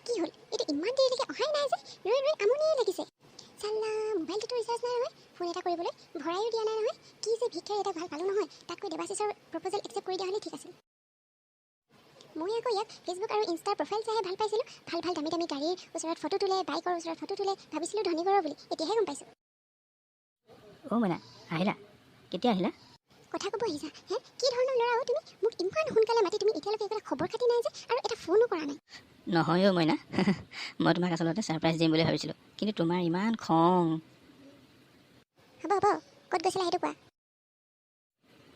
কি হ'ল এইটো ইমান দেৰিলৈকে অহাই নাই যে ৰৈ ৰৈ আমনিয়ে লাগিছে চাল্লা মোবাইলটোতো ৰিচাৰ্জ নাই নহয় ফোন এটা কৰিবলৈ ভৰাইও দিয়া নাই নহয় কি যে ভিক্ষাৰী এটা ভাল পালোঁ নহয় তাতকৈ দেৱাশিষৰ প্ৰপ'জেল একচেপ্ট কৰি দিয়া হ'লে ঠিক আছিল মই আকৌ ইয়াক ফেচবুক আৰু ইনষ্টাৰ প্ৰফাইল চাইহে ভাল পাইছিলোঁ ভাল ভাল দামী দামী গাড়ীৰ ওচৰত ফটো তোলে বাইকৰ ওচৰত ফটো তোলে ভাবিছিলোঁ ধনী ঘৰৰ বুলি এতিয়াহে গম পাইছোঁ অ' মইনা আহিলা কেতিয়া আহিলা কথা ক'ব আহিছা হে কি ধৰণৰ ল'ৰা তুমি মোক ইমান সোনকালে মাতি তুমি এতিয়ালৈকে একো খবৰ খাতি নাই যে আৰু এটা ফোনো কৰা নাই নহয় অ' মইনা মই তোমাক আচলতে ছাৰপ্ৰাইজ দিম বুলি ভাবিছিলোঁ কিন্তু তোমাৰ ইমান খং হ'ব হ'ব ক'ত গৈছিলা সেইটো কোৱা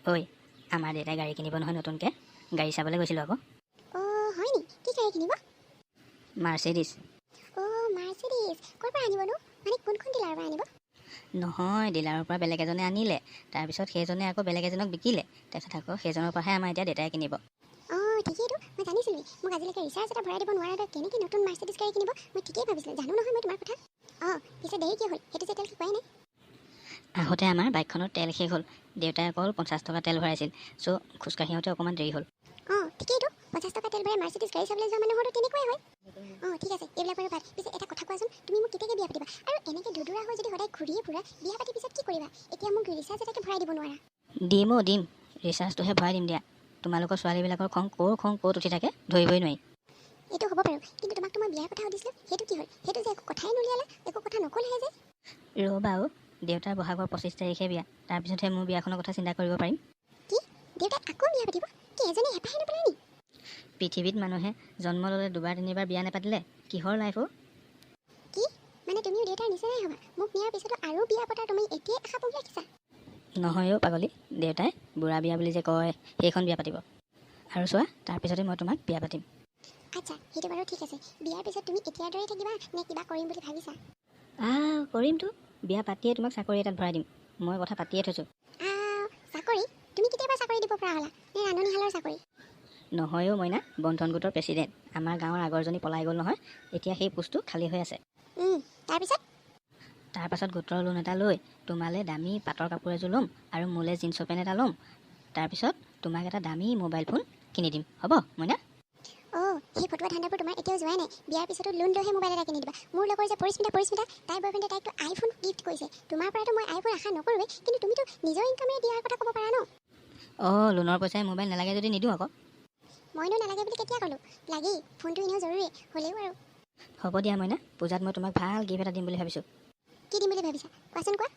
ঐ আমাৰ দেউতাই গাড়ী কিনিব নহয় নতুনকৈ গাড়ী চাবলৈ গৈছিলোঁ আকৌ অ' হয় নি কি গাড়ী কিনিব মাৰ্চিডিছ অ' মাৰ্চিডিছ ক'ৰ পৰা আনিবনো মানে কোনখন ডিলাৰৰ পৰা আনিব নহয় ডিলাৰৰ পৰা বেলেগ এজনে আনিলে তাৰপিছত সেইজনে আকৌ বেলেগ এজনক বিকিলে তাৰপিছত আকৌ সেইজনৰ পৰাহে আমাৰ এতিয়া দেউতাই কিনিব অঁ ঠিকেইতো মই জানিছিলোঁ মোক আজিলৈকে ৰিচাৰ্জ এটা ভৰাই দিব নোৱাৰা কেনেকৈ নতুন মাৰ্চিডিছ গাড়ী কিনিব মই ঠিকেই ভাবিছিলোঁ জানো নহয় মই তোমাৰ কথা অঁ পিছে দেৰি কি হ'ল সেইটো যে তেল শিকোৱাই নাই আহোঁতে আমাৰ বাইকখনৰ তেল শেষ হ'ল দেউতাই অকল 50 টকা তেল ভৰাইছিল চ' খোজকাঢ়ি আহোঁতে অকণমান দেৰি হ'ল অঁ ঠিকেইতো 50 টকা তেল ভৰাই মাৰ্চিডিছ গাড়ী চাবলৈ যোৱা মানুহৰতো তেনেকুৱাই হয় অঁ ঠিক আছে এইবিলাক বাৰু বাদ পিছে এটা কথা কোৱাচোন তুমি মোক কেতিয়াকৈ বিয়া পাতিবা আৰু এনেকৈ ধুধুৰা হৈ যদি সদায় ঘূৰিয়ে ফুৰা বিয়া পাতি পিছত কি কৰিবা এতিয়া মোক ৰিচাৰ্জ এটাকে ভৰাই দিব নোৱাৰা দিম ৰিচাৰ্জটোহে ভৰাই দিম দিয়া তোমালোকৰ ছোৱালীবিলাকৰ খং ক'ত উঠি থাকে ধৰিবই নোৱাৰি এইটো হ'ব বাৰু কিন্তু তোমাকতো মই বিয়াৰ কথা সুধিছিলোঁ সেইটো কি হ'ল সেইটো যে একো কথাই নুলিয়ালা একো কথা নক'লেহে যে ৰ'বা আৰু দেউতাৰ বহাগৰ 25 তাৰিখে বিয়া তাৰপিছতহে মোৰ বিয়াখনৰ কথা চিন্তা কৰিব পাৰিম কি দেউতাই আকৌ বিয়া পাতিব কি এজনী হেঁপাহে নপৰে নি পৃথিৱীত মানুহে জন্ম ল'লে দুবাৰ তিনিবাৰ বিয়া নেপাতিলে কিহৰ লাইফ অ' কি মানে তুমিও দেউতাৰ নিচিনাই হ'বা মোক নিয়াৰ পিছতো আৰু বিয়া পতাৰ তুমি এতিয়াই আশা পুহি ৰাখিছা নহয় অ' পাগলী দেউতাই বুঢ়া বিয়া বুলি যে কয় সেইখন বিয়া পাতিব আৰু চোৱা তাৰপিছতে মই তোমাক বিয়া পাতিম আচ্ছা সেইটো বাৰু ঠিক আছে বিয়াৰ পিছত তুমি এতিয়াৰ দৰে থাকিবা নে কিবা কৰিম বুলি ভাবিছা কৰিমতো বিয়া পাতিয়ে তোমাক চাকৰি এটাত ভৰাই দিম মই কথা পাতিয়ে থৈছোঁ চাকৰি তুমি কেতিয়াবা চাকৰি দিব পৰা হ'লা নে ৰান্ধনীশালৰ চাকৰি নহয় অ' মইনা বন্ধন গোটৰ প্ৰেচিডেণ্ট আমাৰ গাঁৱৰ আগৰজনী পলাই গ'ল নহয় এতিয়া সেই পোষ্টটো খালী হৈ আছে তাৰপাছত গোটৰ লোন এটা লৈ তোমালৈ দামী পাটৰ কাপোৰ এযোৰ ল'ম আৰু মোলৈ জিন্সৰ পেণ্ট এটা ল'ম তাৰপিছত তোমাক এটা দামী মোবাইল ফোন কিনি দিম হ'ব মইনা অঁ সেই ফটোৱা ধান্দাবোৰ তোমাৰ এতিয়াও যোৱাই নাই বিয়াৰ পিছতো লোন লৈহে মোবাইল এটা কিনি দিবা মোৰ লগৰ যে পৰিস্মিতা তাইৰ বয়ফ্ৰেণ্ডে তাইকতো আইফোন গিফ্ট কৰিছে তোমাৰ পৰাতো মই আইফোন আশা নকৰোঁৱেই কিন্তু তুমিতো নিজৰ ইনকামেৰে দিয়াৰ কথা ক'ব পাৰা ন অঁ লোনৰ পইচাই মোবাইল নালাগে যদি নিদিওঁ আকৌ মইনো নালাগে বুলি কেতিয়া ক'লোঁ লাগেই ফোনটো এনেও জৰুৰী হ'লেও আৰু হ'ব দিয়া মইনা পূজাত মই তোমাক ভাল গিফ্ট এটা দিম বুলি ভাবিছোঁ কি দিম বুলি ভাবিছা কোৱাচোন কোৱা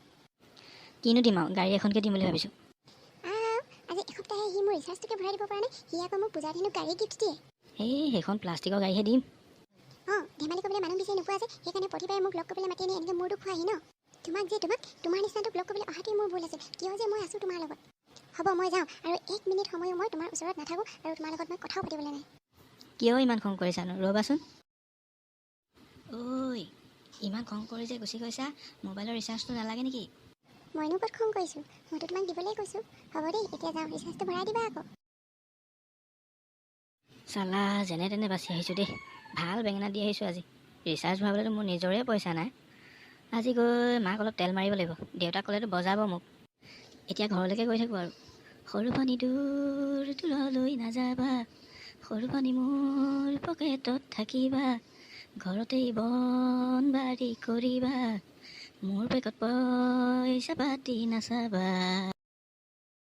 কিনো দিম আৰু গাড়ী এখনকে দিম বুলি ভাবিছোঁ আজি এসপ্তাহে সি মোৰ ৰিচাৰ্জটোকে ভৰাই দিব পৰা নাই সি আকৌ মোক পূজাত হেনো গাড়ী গিফ্ট দিয়ে সেইখন প্লাষ্টিকৰ গাড়ীহে দিম অঁ ধেমালি কৰিবলৈ মানুহ বিচাৰি নোপোৱা যে সেইকাৰণে প্ৰতিবাৰে মোক লগ কৰিবলৈ মাতি আনি এনেকৈ মূৰটো খোৱাহি ন তোমাক তোমাৰ নিচিনাটোক লগ কৰিবলৈ অহাটোৱে মোৰ ভুল আছিল কিয় যে মই আছোঁ তোমাৰ লগত হ'ব মই যাওঁ আৰু 1 মিনিট সময়ো মই তোমাৰ ওচৰত নাথাকোঁ আৰু তোমাৰ লগত মই কথাও পাতিবলৈ নাই কিয় ইমান খং কৰিছানো ৰ'বাচোন ঐ ইমান খং কৰি যে গুচি গৈছা মোবাইলৰ ৰিচাৰ্জটো নালাগে নেকি মইনো ক'ত খং কৰিছোঁ মইতো তোমাক দিবলৈ কৈছোঁ হ'ব দেই এতিয়া যাওঁ ৰিচাৰ্জটো ভৰাই দিবা আকৌ চালা যেনে তেনে বাচি আহিছোঁ দেই ভাল বেঙেনা দি আহিছোঁ আজি ৰিচাৰ্জ ভৰাবলৈতো মোৰ নিজৰে পইচা নাই আজি গৈ মাক অলপ তেল মাৰিব লাগিব দেউতাক ক'লেতো বজাব মোক এতিয়া ঘৰলৈকে গৈ থাকোঁ আৰু সৰু পানী দূৰলৈ নাযাবা সৰু পানী মোৰ পকেটত থাকিবা ঘৰতেই বন বাৰী কৰিবা মোৰ বেগত পইচা পাতি নাচাবা